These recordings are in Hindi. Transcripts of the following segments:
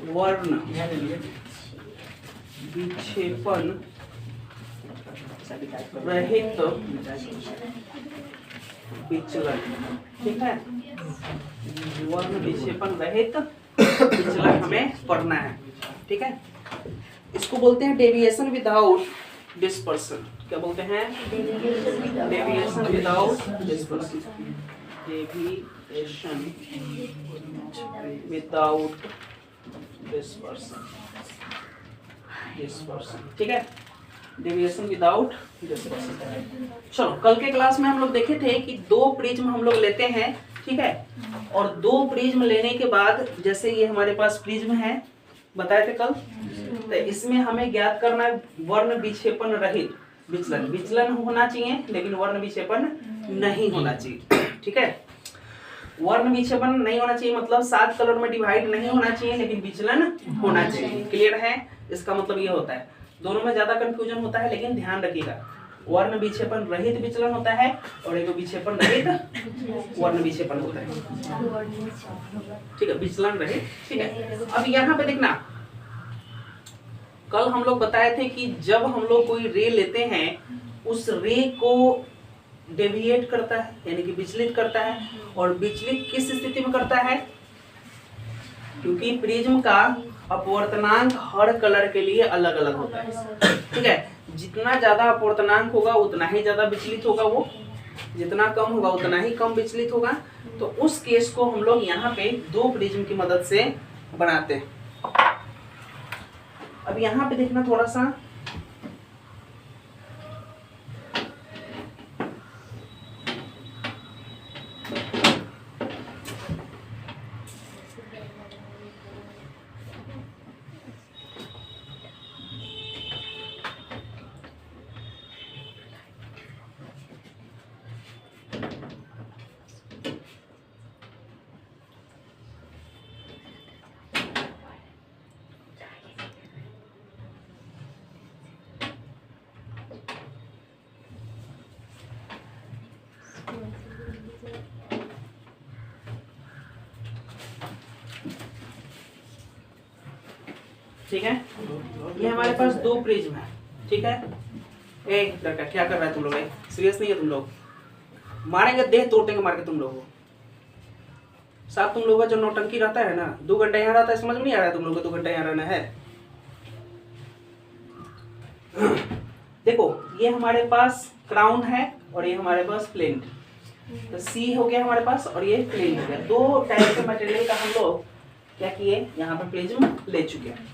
वर्ण विक्षेपण रहित विचलन, ठीक है। वर्ण विक्षेपण रहित विचलन हमें पढ़ना है, ठीक है। इसको बोलते हैं डेविएशन विदाउट डिस्पर्सन। क्या बोलते हैं? Deviation without dispersion. Deviation without dispersion, ठीक है। Deviation without dispersion. चलो, कल के क्लास में हम लोग देखे थे कि दो प्रिज्म हम लोग लेते हैं, ठीक है। और दो प्रिज्म लेने के बाद, जैसे ये हमारे पास प्रिज्म है, बताए थे कल, तो इसमें हमें ज्ञात करना है वर्ण विक्षेपण रहित विचलन। विचलन होना चाहिए लेकिन वर्ण विक्षेपण नहीं होना चाहिए, ठीक है। वर्ण विक्षेपण नहीं होना चाहिए मतलब 7 कलर में डिवाइड नहीं होना चाहिए लेकिन विचलन होना चाहिए। क्लियर है? इसका मतलब ये होता है, दोनों में ज्यादा कंफ्यूजन होता है, लेकिन ध्यान रखिएगा, वर्ण विक्षेपण रहित विचलन होता है और एक विक्षेपण रहित वर्ण विक्षेपण होता है, ठीक है। विचलन रहित, ठीक है। अब यहाँ पे देखना, कल हम लोग बताए थे कि जब हम लोग कोई रे लेते हैं, उस रे को डेविएट करता है यानी कि विचलित करता है। और विचलित किस स्थिति में करता है? क्योंकि प्रिज्म का अपवर्तनांक हर कलर के लिए अलग अलग होता है, ठीक है। जितना ज्यादा अपवर्तनांक होगा उतना ही ज्यादा विचलित होगा वो, जितना कम होगा उतना ही कम विचलित होगा। तो उस केस को हम लोग यहाँ पे दो प्रिज्म की मदद से बनाते हैं। अब यहाँ पे देखना थोड़ा सा, ठीक है। ये हमारे पास दो प्रिज्म है, ठीक है। ए लड़का, क्या कर रहा है तुम लोग? सीरियस नहीं है तुम लोग? मारेंगे, देह तोड़ देंगे मार के तुम लोगों को। साहब तुम लोगों का जो नौटंकी रहता है ना, 2 घंटे यहाँ रहता है, समझ में नहीं आ रहा है तुम लोगों को 2 घंटे यहाँ रहना है। देखो, ये हमारे पास क्राउन है और ये हमारे पास प्लेट। तो सी हो गया हमारे पास और ये प्लेट हो गया। दो टाइप के मटेरियल का हम लोग क्या किए, यहाँ पे प्रिज्म ले चुके हैं।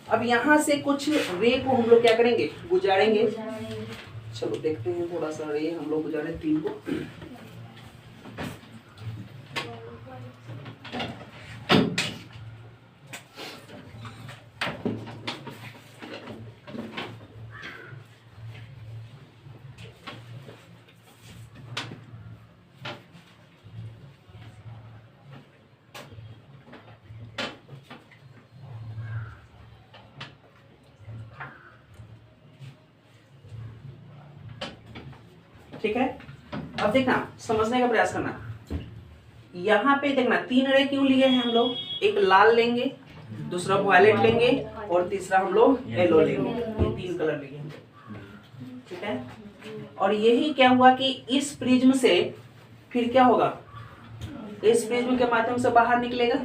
अब यहाँ से कुछ रे को हम लोग क्या करेंगे, गुजारेंगे। चलो देखते हैं, थोड़ा सा रे हम लोग गुजारे 3 को। ठीक है। अब देखना, समझने का प्रयास करना। यहाँ पे देखना 3 रे क्यों लिए हैं हम लोग? एक लाल लेंगे, दूसरा वायलेट लेंगे और तीसरा हम लोग येलो लेंगे। ये 3 कलर लेंगे, ठीक है। और यही क्या हुआ कि इस प्रिज्म से फिर क्या होगा, इस प्रिज्म के माध्यम से बाहर निकलेगा।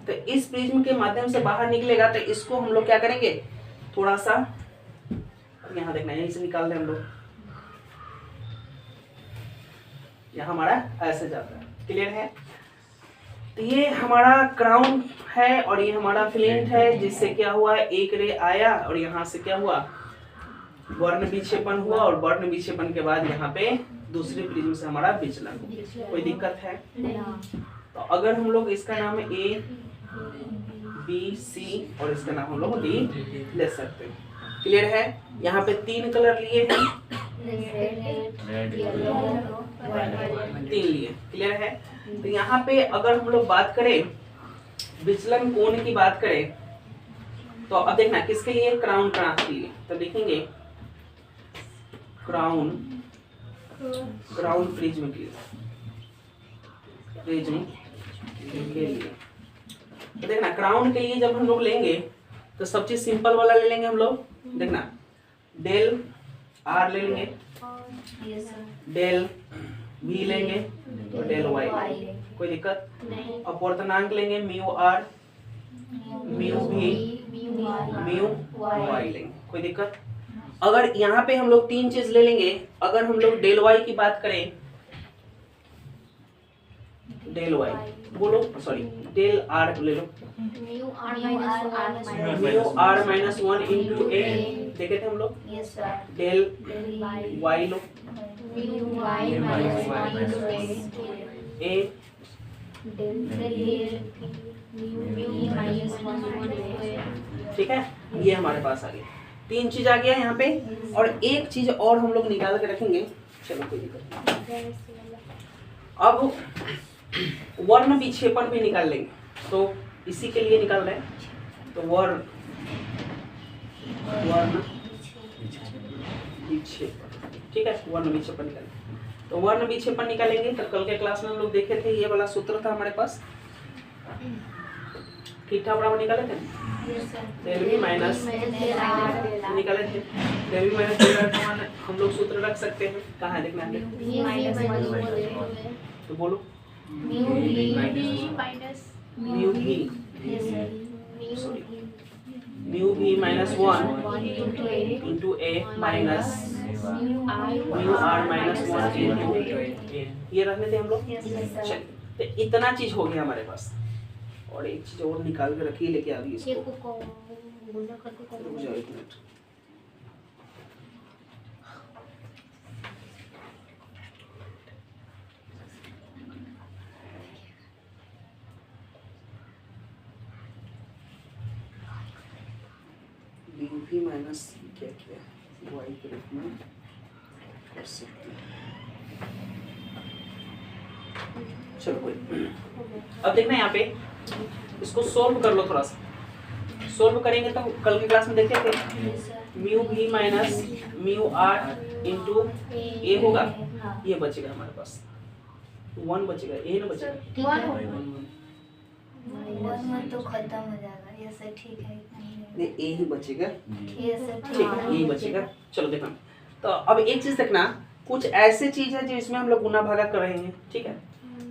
तो इस प्रिज्म के माध्यम से बाहर निकलेगा तो इसको हम लोग क्या करेंगे, थोड़ा सा यहाँ देखना, यहीं से निकाल दें हम लोग। यहाँ हमारा ऐसे जाता है, क्लियर है। तो ये हमारा क्राउन है और ये हमारा फ्लेंट है, जिससे क्या हुआ, एक रे आया और यहाँ से क्या हुआ, वर्ण विक्षेपण हुआ। और वर्ण विक्षेपण के बाद यहाँ पे दूसरे प्रिज्म से हमारा विचलन। कोई दिक्कत है? तो अगर हम लोग इसका नाम ए बी सी और इसका नाम हम लोग डी ले सकते हैं। क्लियर है? यहाँ पे 3 कलर लिए हैं, 3 लिए। क्लियर है? तो यहाँ पे अगर हम लोग बात करें विचलन कोण की बात करें, तो अब देखना किसके लिए, क्राउन क्रांति के लिए। तो देखेंगे क्राउन प्रिज्म के लिए, तो देखना क्राउन के लिए जब हम लोग लेंगे तो सब चीज सिंपल वाला ले लेंगे हम लोग। देखना डेल आर ले लेंगे, डेल वी लेंगे और डेल वाई, कोई दिक्कत। अपवर्तनांक लेंगे mu R, mu V, mu Y लेंगे, कोई दिक्कत। अगर यहाँ पे हम लोग तीन चीज ले लेंगे, अगर हम लोग डेल वाई की बात करें, डेल वाई बोलो, सॉरी डेल आर ले लो, म्यू आर माइनस 1 इंटू ए देखे थे हम लोग, डेल वाई लो, ए ठीक है। ये हमारे पास आ गया, तीन चीज आ गया यहाँ पे। और एक चीज और हम लोग निकाल के रखेंगे, चलो कोई दिक्कत नहीं। अब वर्ण विक्षेपण भी निकाल लेंगे, तो इसी के लिए निकाल रहे हैं। तो वर्ण विक्षेपण, ठीक है, वर्ण विक्षेपण निकालेंगे। तो वर्ण विक्षेपण निकालेंगे तो कल के क्लास में हम लोग देखे थे, ये वाला सूत्र था हमारे पास, थीटा बराबर निकाले थे, डेल वी माइनस निकाले थे, del V minus del R हम लोग सूत्र रख सकते हैं, कहाँ है देखना है, तो बोलो mu V minus 1 into A minus mu R minus 1 into A, ये रखने थे हम लोग। चलिए तो इतना चीज हो गया हमारे पास। और एक चीज और निकाल के रखिए, लेके आ गई इसको, रुक जाओ एक मिनट। भी माइनस क्या किया वाई के रूप में कर सकते हैं। चलो कोई, अब देखना यहाँ पे इसको सोल्व कर लो, थोड़ा सा सोल्व करेंगे तो कल की क्लास में देखे थे म्यू भी माइनस म्यू आर इंटू ए होगा, ये बचेगा हमारे पास 1 बचेगा, ए ना बचेगा 1 तो खत्म हो जाएगा, ये सर ठीक है, नहीं ए ही बचेगा, ठीक है यही बचेगा। चलो देखना, तो अब एक चीज देखना, कुछ ऐसे चीज है जो इसमें हम लोग गुना भागा कर रहे हैं, ठीक है।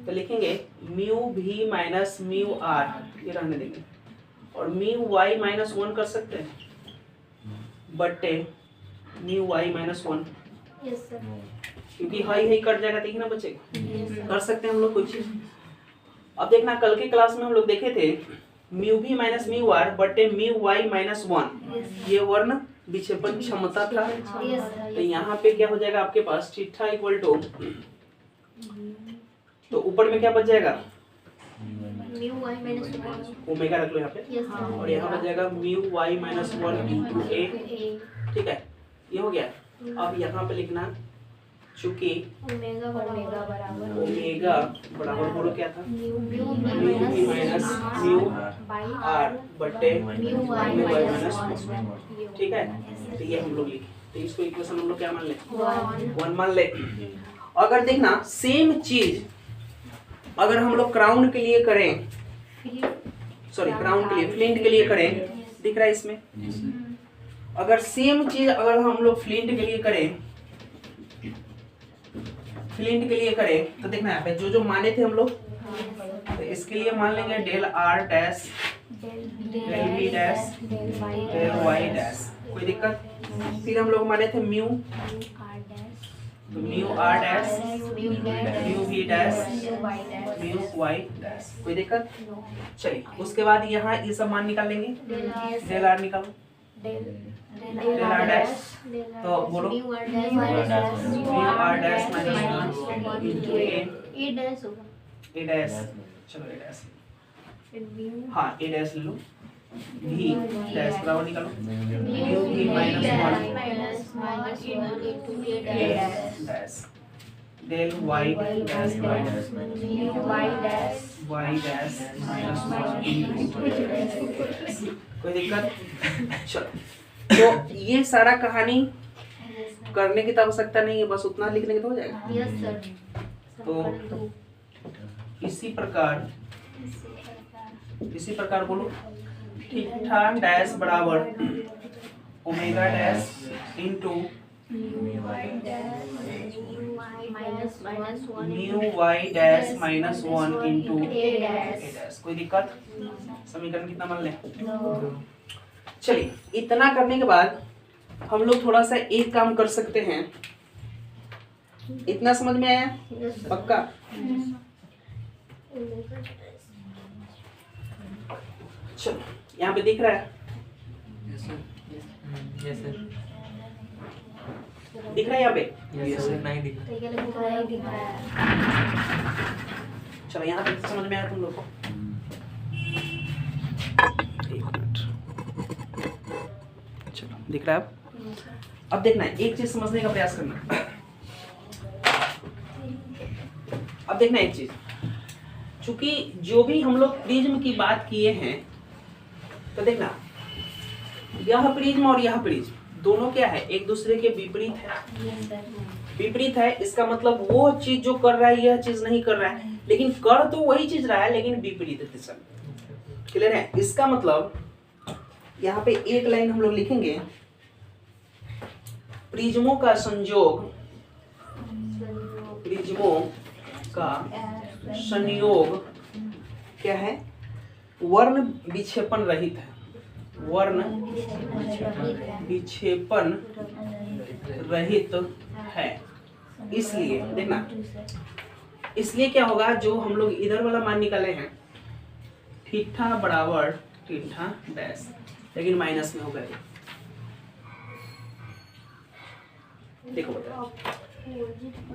तो लिखेंगे म्यू भी माइनस म्यू आर, ये रहने देंगे, और म्यू वाई माइनस 1 कर सकते हैं, बटे म्यू वाई माइनस 1, क्योंकि हाई हाई कट जाएगा तो ही ना बचेगा, कर सकते हैं हम लोग कोई चीज। अब देखना कल के क्लास में हम लोग देखे थे म्यू भी माइनस म्यू आर बटे म्यू वाई माइनस 1, ये वर्ण विक्षेपण क्षमता था। तो यहाँ पे क्या हो जाएगा आपके पास, थीटा इक्वल टू, तो ऊपर में क्या बच जाएगा, ओमेगा रख लो यहाँ पे, और यहाँ बच जाएगा म्यू वाई माइनस 1 इंटू ए, ठीक है, ये हो गया। अब यहाँ पे लिखना, चूंकि ओमेगा बराबर बोलो क्या था, म्यू भी माइनस म्यू आर बटे म्यू वाई माइनस 1, ठीक है। तो ये हम लोग लिखे, तो इसको इक्वेशन हम लोग क्या मान ले, 1 मान ले। अगर देखना सेम चीज अगर हम लोग क्राउन के लिए करें, सॉरी क्राउन के लिए, फ्लिंट के लिए करें, दिख रहा है इसमें, अगर सेम चीज अगर हम लोग फ्लिंट के लिए करें, फ्लिंट के लिए करें तो देखना यहाँ पे जो जो माने थे हम लोग, तो इसके लिए मान लेंगे del R dash, del B dash, del Y dash, कोई दिक्कत। फिर हम लोग माने थे म्यू, तो mu R dash, mu B dash, mu Y dash, कोई दिक्कत। चलिए उसके बाद यहाँ ये सब मान निकाल लेंगे, डेल आर निकालो, डेल आर डैश, तो बोलो mu R dash minus 1 into A dash होगा, ए डैश, चलो ए डैश, हाँ ए डैश ले लो, भी डैश बराबर निकालो, म्यू भी minus 1 A dash, del Y dash minus Y dash minus 1 into A dash, कोई दिक्कत। चलो तो ये सारा कहानी करने की तो आवश्यकता नहीं है, बस उतना लिखने की तो हो जाएगा। तो इसी प्रकार इसी प्रकार बोलो थीटा डैश बराबर omega dash into mu Y dash minus 1 into A dash. कोई दिक्कत? समीकरण कितना मान लें? चलिए, इतना करने के बाद हम लोग थोड़ा सा एक काम कर सकते हैं। इतना समझ में आया? पक्का? चलो, यहाँ पे दिख रहा है? दिख रहा है यहाँ पे? नहीं दिख चलो, यहाँ पे समझ में आया तुम लोग को? एक मिनट, चलो दिख रहा है अब देखना है, एक चीज समझने का प्रयास करना। अब देखना एक चीज, चूंकि जो भी हम लोग प्रिज्म की बात किए हैं, तो देखना यह प्रिज्म और यह प्रिज्म दोनों क्या है? एक दूसरे के विपरीत है। विपरीत है इसका मतलब वो चीज जो कर रहा है यह चीज नहीं कर रहा है, लेकिन कर तो वही चीज रहा है लेकिन विपरीत दिशा में। क्लियर है? इसका मतलब यहाँ पे एक लाइन हम लोग लिखेंगे, प्रिज्मों का संयोग, प्रिज्मों का संयोग क्या है? वर्ण विक्षेपण रहित है। वर्ण विक्षेपण रहित है। इसलिए देखना, इसलिए क्या होगा, जो हम लोग इधर वाला मान निकाले हैं थीटा बराबर थीटा डैश, लेकिन माइनस में होगा ये। देखो बेटा,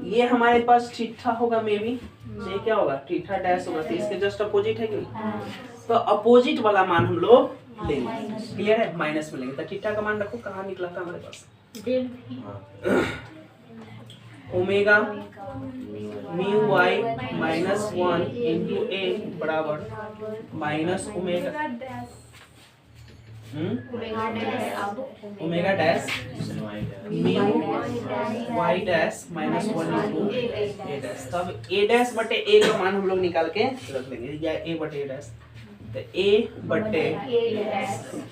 ये हमारे पास थीटा होगा मे बी, ये क्या होगा? थीटा डैश होगा, तो इसके जस्ट अपोजिट है कि नहीं? तो अपोजिट वाला मान हम लोग लेंगे। क्लियर है? माइनस में लेंगे। तो थीटा का मान रखो, कहाँ निकला था हमारे पास? Omega mu Y minus 1 into A बराबर minus omega omega dash mu Y dash minus 1 into A dash. तब ए डैश बटे ए का मान हम लोग निकाल के रख लेंगे, या ए बटे ए डैश। तो ए बटे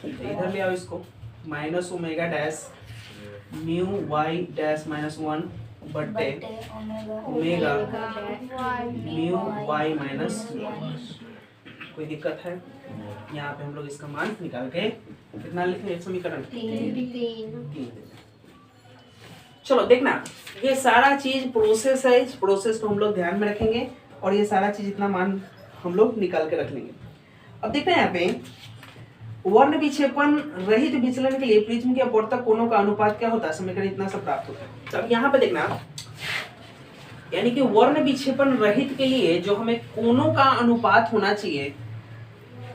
इधर ले आओ इसको, minus omega dash mu Y dash minus 1 बटे ओमेगा म्यू वाई माइनस 1। कोई दिक्कत है? यहाँ पे हम लोग इसका मान निकाल के कितना लिखेंगे? समीकरण 3। चलो देखना, ये सारा चीज प्रोसेस है, इस प्रोसेस को हम लोग ध्यान में रखेंगे और ये सारा चीज इतना मान हम लोग निकाल के रख लेंगे। अब देखते हैं यहाँ पे वर्ण विक्षेपण रहित विचलन के लिए प्रिज्म के अपवर्तक कोणों का अनुपात क्या होता है? समीकरण इतना सा प्राप्त होता है। तो अब यहाँ पे देखना, यानी कि वर्ण विक्षेपण रहित के लिए जो हमें कोणों का अनुपात होना चाहिए,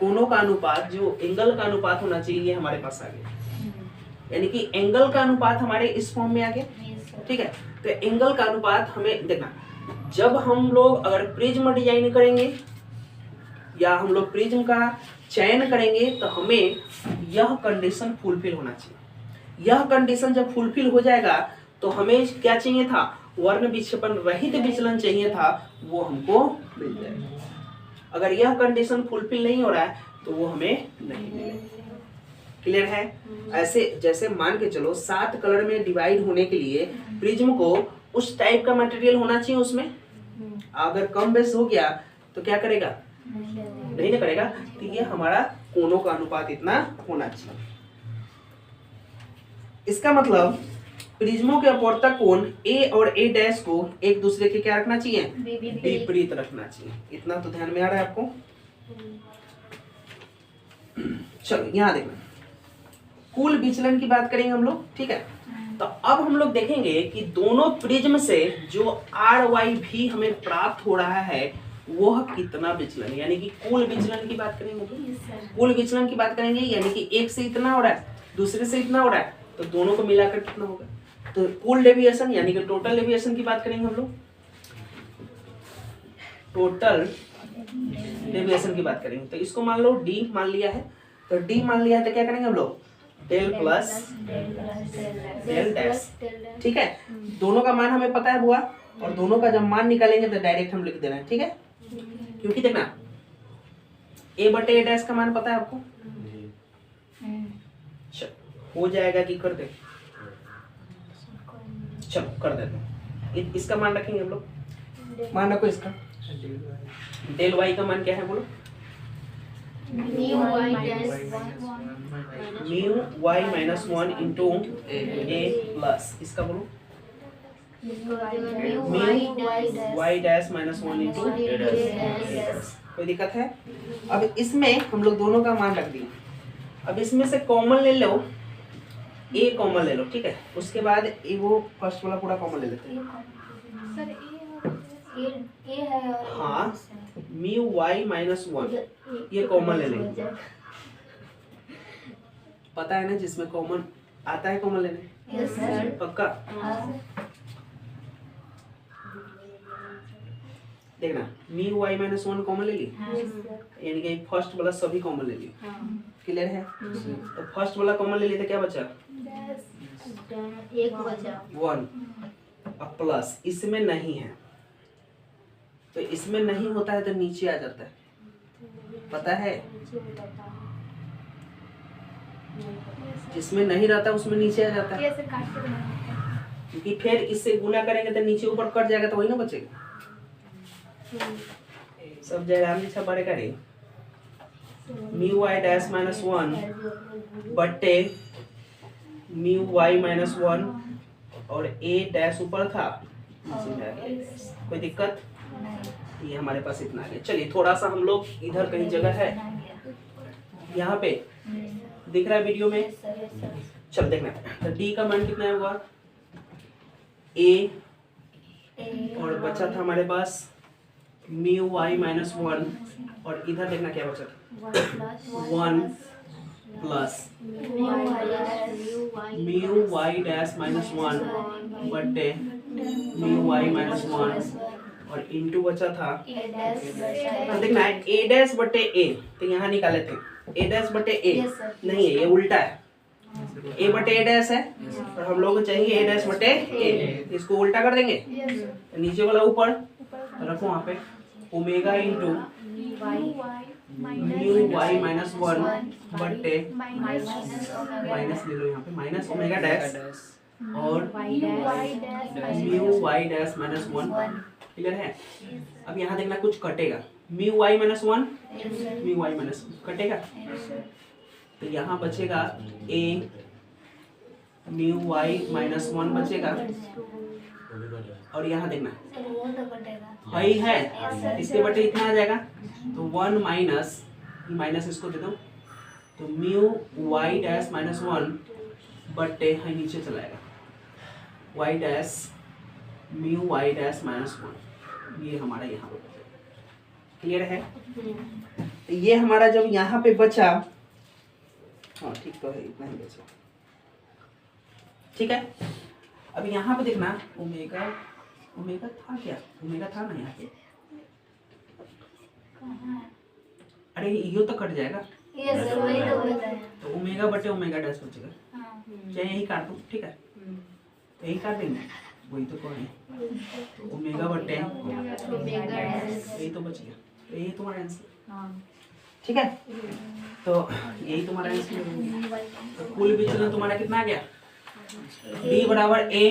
कोणों का अनुपात, जो एंगल का अनुपात होना चाहिए, ये हमारे पास आ गया। यानी कि एंगल का अनुपात हमारे इस फॉर्म में आ गया। ठीक है? तो एंगल का अनुपात हमें देखना, जब हम लोग अगर प्रिज्म डिजाइन करेंगे या हम लोग प्रिज्म का चयन करेंगे तो हमें यह कंडीशन फुलफिल होना चाहिए। यह कंडीशन जब फुलफिल हो जाएगा तो हमें क्या चाहिए था? वर्ण विक्षेपण रहित विचलन चाहिए था, वो हमको मिल जाएगा। अगर यह कंडीशन फुलफिल नहीं हो रहा है तो वो हमें नहीं मिलेगा। क्लियर है? ऐसे जैसे मान के चलो 7 कलर में डिवाइड होने के लिए प्रिज्म को उस टाइप का मटेरियल होना चाहिए उसमें। अगर कम बेस हो गया तो क्या करेगा? नहीं ना करेगा। तो ये हमारा कोणों का अनुपात इतना होना चाहिए। इसका मतलब प्रिज्मों के अपवर्तक कोण ए और ए डैश को एक दूसरे के क्या रखना चाहिए? विपरीत रखना चाहिए। इतना तो ध्यान में आ रहा है आपको? चलो यहाँ देखना, कुल विचलन की बात करेंगे हम लोग। ठीक है? तो अब हम लोग देखेंगे कि दोनों प्रिज्म से जो आर वाई भी हमें प्राप्त हो रहा है वह कितना विचलन, यानी कि कुल विचलन की बात करेंगे। कुल विचलन की बात करेंगे, यानी कि एक से इतना हो रहा है, दूसरे से इतना हो रहा है, तो दोनों को मिलाकर कितना होगा? तो कुल डेविएशन यानी कि टोटल डेविएशन की बात करेंगे हम लोग। टोटल डेविएशन की बात करेंगे तो इसको मान लो डी मान लिया है, तो डी मान लिया है तो क्या करेंगे हम लोग? Del plus del dash. ठीक है? दोनों का मान हमें पता है हुआ, और दोनों का जब मान निकालेंगे तो डायरेक्ट हम लिख देना है। ठीक है? क्योंकि देखना, a बटे a डैश का मान पता है आपको? चलो हो जाएगा कि कर दे? चलो कर देते हैं। इसका मान रखेंगे हम लोग, मान रखो इसका डेल वाई का मान क्या है बोलो? म्यू वाई माइनस 1 इंटू ए प्लस इसका बोलो Y dash minus 1 into A dash. कोई दिक्कत है? अब इसमें हम लोग दोनों का मान रख दिए। अब इसमें से कॉमन ले लो, ए कॉमन ले लो, ठीक है। उसके बाद ए वो फर्स्ट वाला पूरा कॉमन ले लेते हैं। हाँ म्यू वाई माइनस 1 ये कॉमन ले लेंगे। पता है ना जिसमें कॉमन आता है कॉमन लेने? Yes sir. पक्का? देखना म्यू वाई माइनस 1 कॉमन ले ली, यानी कि फर्स्ट वाला सभी कॉमन ले ली। क्लियर है? तो फर्स्ट वाला कॉमन ले लिया तो क्या बचा? एक बचा 1 अब प्लस इसमें नहीं है, तो इसमें नहीं होता है तो नीचे आ जाता है, पता है? जिसमें नहीं रहता उसमें नीचे आ जाता है, क्योंकि फिर इससे गुना करेंगे तो नीचे ऊपर कट जाएगा तो वही ना बचेगा। सब जगह हम नीचे बड़े करें म्यू वाई डैश माइनस 1 बटे म्यू वाई माइनस 1 और ए डैश ऊपर था नीचे में आ गया। कोई दिक्कत? ये हमारे पास इतना आ गया। चलिए थोड़ा सा हम लोग इधर कहीं जगह है यहाँ पे दिख रहा है वीडियो में? चल देखना तो डी का मान कितना हुआ? ए और बचा था हमारे पास म्यू वाई माइनस 1 और इधर देखना क्या बचा था? 1 plus mu Y dash minus 1 बटे म्यू वाई माइनस 1 और इंटू बचा था तो देखना है ए डैश बटे ए, तो यहाँ निकाले थे ए डैश बटे ए नहीं है, ये उल्टा है। ए बटे ए डैश है और हम लोग को चाहिए ए डैश बटे ए, इसको उल्टा कर देंगे। नीचे वाला ऊपर रखो वहाँ पे omega into mu Y minus 1 बटे माइनस ले लो यहाँ पे माइनस ओमेगा डैश और mu Y dash minus 1। Clear है? अब यहाँ देखना कुछ कटेगा, mu Y minus 1 mu Y minus कटेगा तो यहाँ बचेगा ए म्यू वाई माइनस 1 बचेगा और यहाँ देखना हाई है इसके बटे इतना आ जाएगा तो 1 माइनस माइनस इसको दे दो तो म्यू वाई डैश माइनस 1 बटे हाई नीचे चलाएगा Y dash mu Y dash minus 1 ये हमारा यहाँ पे। क्लियर है? तो ये हमारा जब यहाँ पे बचा, हाँ ठीक तो है इतना ही बचा, ठीक है। अब यहाँ पे देखना ओमेगा ओमेगा था क्या? ओमेगा था ना यहाँ पे? अरे ये तो कट जाएगा तो ओमेगा बटे ओमेगा डैश बचेगा, चाहे यही काट दो, ठीक है यही काट देंगे वही तो कौन है तो ओमेगा बटे यही तो बच गया, यही तुम्हारा आंसर, ठीक है। तो यही तुम्हारा आंसर। तो कुल विचलन तुम्हारा कितना आ गया? B बराबर A